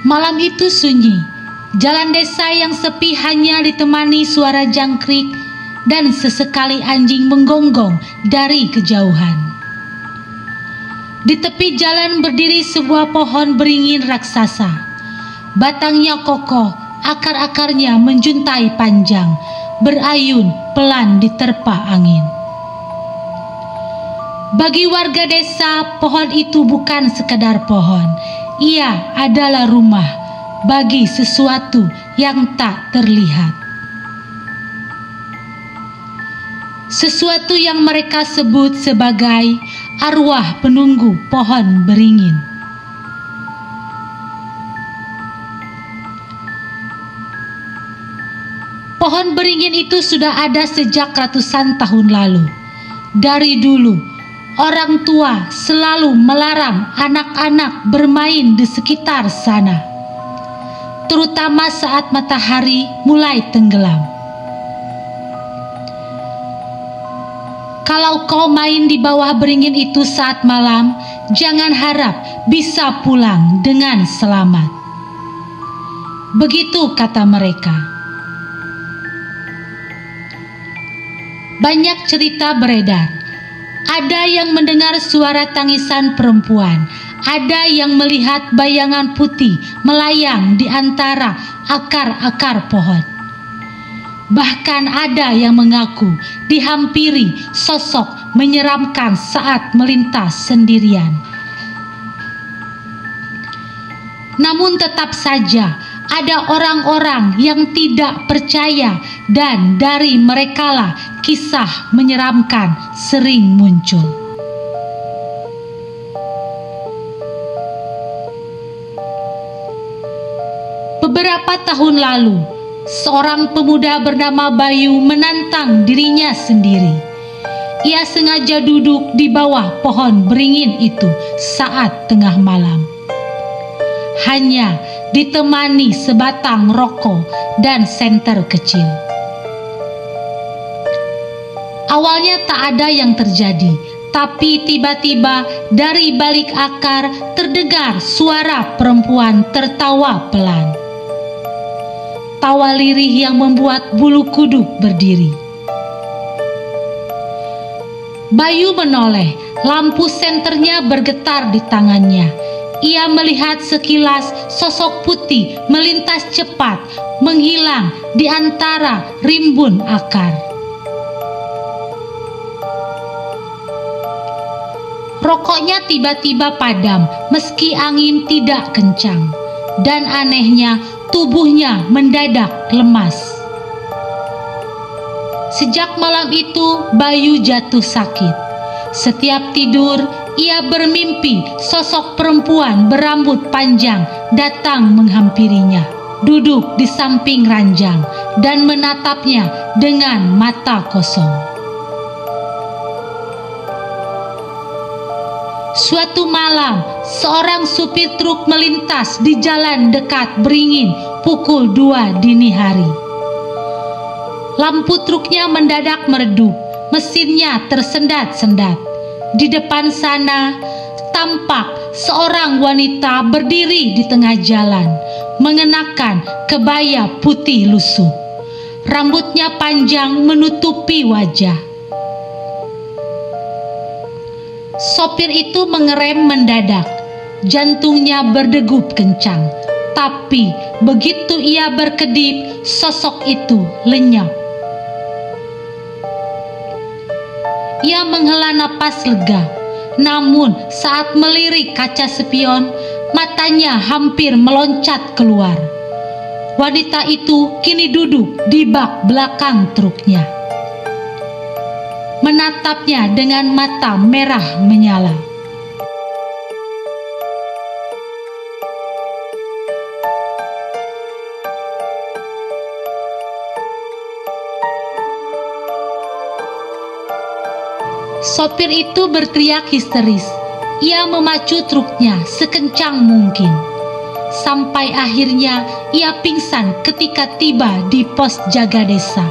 Malam itu sunyi. Jalan desa yang sepi hanya ditemani suara jangkrik dan sesekali anjing menggonggong dari kejauhan. Di tepi jalan berdiri sebuah pohon beringin raksasa. Batangnya kokoh, akar-akarnya menjuntai panjang, berayun pelan diterpa angin. Bagi warga desa, pohon itu bukan sekadar pohon. Ia adalah rumah bagi sesuatu yang tak terlihat. Sesuatu yang mereka sebut sebagai arwah penunggu pohon beringin. Pohon beringin itu sudah ada sejak ratusan tahun lalu. Dari dulu, orang tua selalu melarang anak-anak bermain di sekitar sana, terutama saat matahari mulai tenggelam. Kalau kau main di bawah beringin itu saat malam, jangan harap bisa pulang dengan selamat. Begitu kata mereka. Banyak cerita beredar. Ada yang mendengar suara tangisan perempuan, ada yang melihat bayangan putih melayang di antara akar-akar pohon. Bahkan ada yang mengaku dihampiri sosok menyeramkan saat melintas sendirian. Namun tetap saja ada orang-orang yang tidak percaya, dan dari merekalah kisah menyeramkan sering muncul. Beberapa tahun lalu, seorang pemuda bernama Bayu menantang dirinya sendiri. Ia sengaja duduk di bawah pohon beringin itu saat tengah malam. Hanya ditemani sebatang rokok dan senter kecil. Awalnya tak ada yang terjadi, tapi tiba-tiba dari balik akar terdengar suara perempuan tertawa pelan. Tawa lirih yang membuat bulu kuduk berdiri. Bayu menoleh, lampu senternya bergetar di tangannya. Ia melihat sekilas sosok putih melintas cepat, menghilang di antara rimbun akar. Rokoknya tiba-tiba padam meski angin tidak kencang, dan anehnya tubuhnya mendadak lemas. Sejak malam itu Bayu jatuh sakit. Setiap tidur ia bermimpi sosok perempuan berambut panjang datang menghampirinya, duduk di samping ranjang dan menatapnya dengan mata kosong. Suatu malam, seorang supir truk melintas di jalan dekat beringin pukul 2 dini hari. Lampu truknya mendadak meredup, mesinnya tersendat-sendat. Di depan sana, tampak seorang wanita berdiri di tengah jalan, mengenakan kebaya putih lusuh. Rambutnya panjang menutupi wajah. Sopir itu mengerem mendadak, jantungnya berdegup kencang. Tapi begitu ia berkedip, sosok itu lenyap. Ia menghela napas lega, namun saat melirik kaca spion, matanya hampir meloncat keluar. Wanita itu kini duduk di bak belakang truknya, menatapnya dengan mata merah menyala. Sopir itu berteriak histeris. Ia memacu truknya sekencang mungkin. Sampai akhirnya ia pingsan ketika tiba di pos jaga desa.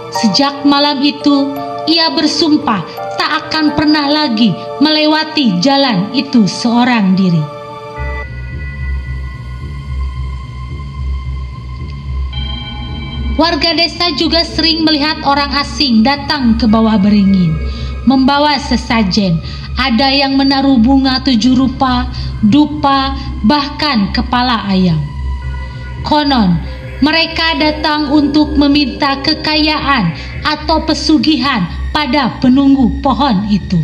Sejak malam itu, ia bersumpah tak akan pernah lagi melewati jalan itu seorang diri. Warga desa juga sering melihat orang asing datang ke bawah beringin, membawa sesajen. Ada yang menaruh bunga 7 rupa, dupa, bahkan kepala ayam. Konon, mereka datang untuk meminta kekayaan atau pesugihan pada penunggu pohon itu.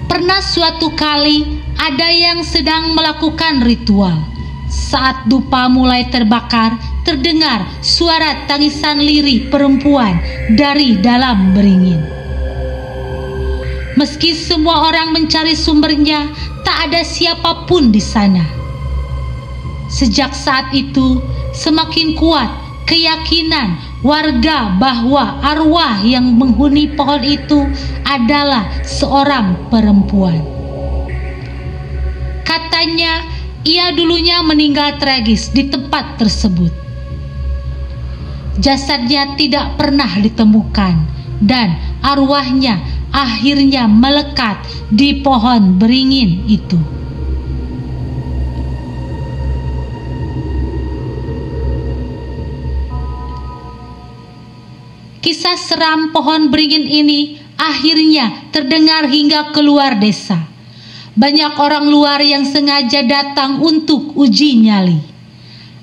Pernah suatu kali ada yang sedang melakukan ritual. Saat dupa mulai terbakar, terdengar suara tangisan lirih perempuan dari dalam beringin. Meski semua orang mencari sumbernya, tak ada siapapun di sana. Sejak saat itu, semakin kuat keyakinan warga bahwa arwah yang menghuni pohon itu adalah seorang perempuan. Katanya, ia dulunya meninggal tragis di tempat tersebut. Jasadnya tidak pernah ditemukan dan arwahnya akhirnya melekat di pohon beringin itu. Kisah seram pohon beringin ini akhirnya terdengar hingga keluar desa. Banyak orang luar yang sengaja datang untuk uji nyali.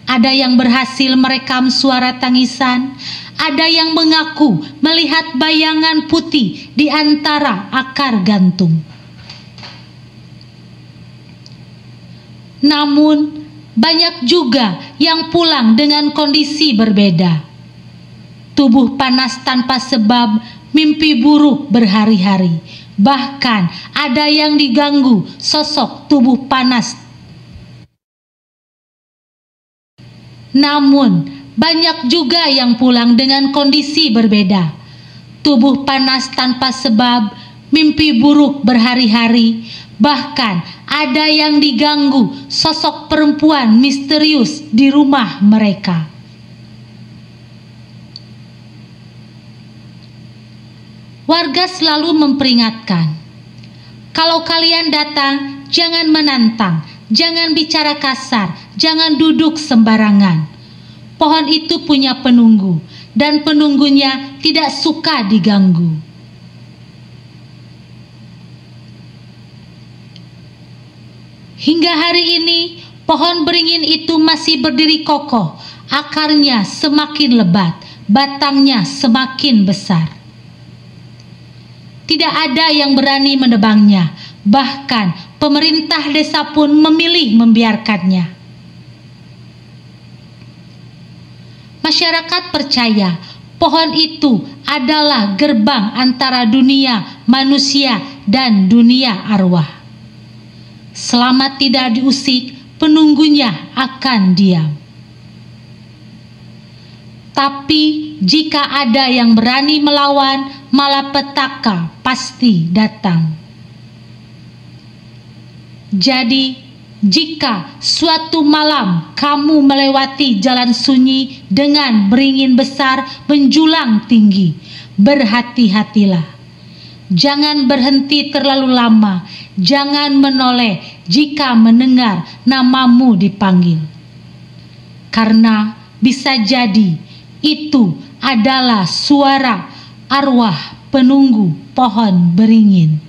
Ada yang berhasil merekam suara tangisan, ada yang mengaku melihat bayangan putih di antara akar gantung. Namun, banyak juga yang pulang dengan kondisi berbeda. Tubuh panas tanpa sebab, mimpi buruk berhari-hari. Bahkan ada yang diganggu sosok tubuh panas. Namun banyak juga yang pulang dengan kondisi berbeda. Tubuh panas tanpa sebab, mimpi buruk berhari-hari. Bahkan ada yang diganggu sosok perempuan misterius di rumah mereka. Warga selalu memperingatkan, kalau kalian datang, jangan menantang, jangan bicara kasar, jangan duduk sembarangan. Pohon itu punya penunggu, dan penunggunya tidak suka diganggu. Hingga hari ini, pohon beringin itu masih berdiri kokoh, akarnya semakin lebat, batangnya semakin besar. Tidak ada yang berani menebangnya, bahkan pemerintah desa pun memilih membiarkannya. Masyarakat percaya pohon itu adalah gerbang antara dunia manusia dan dunia arwah. Selama tidak diusik, penunggunya akan diam. Tapi jika ada yang berani melawan, malapetaka pasti datang. Jadi, jika suatu malam kamu melewati jalan sunyi dengan beringin besar menjulang tinggi, berhati-hatilah. Jangan berhenti terlalu lama, jangan menoleh jika mendengar namamu dipanggil. Karena bisa jadi itu adalah suara arwah penunggu pohon beringin.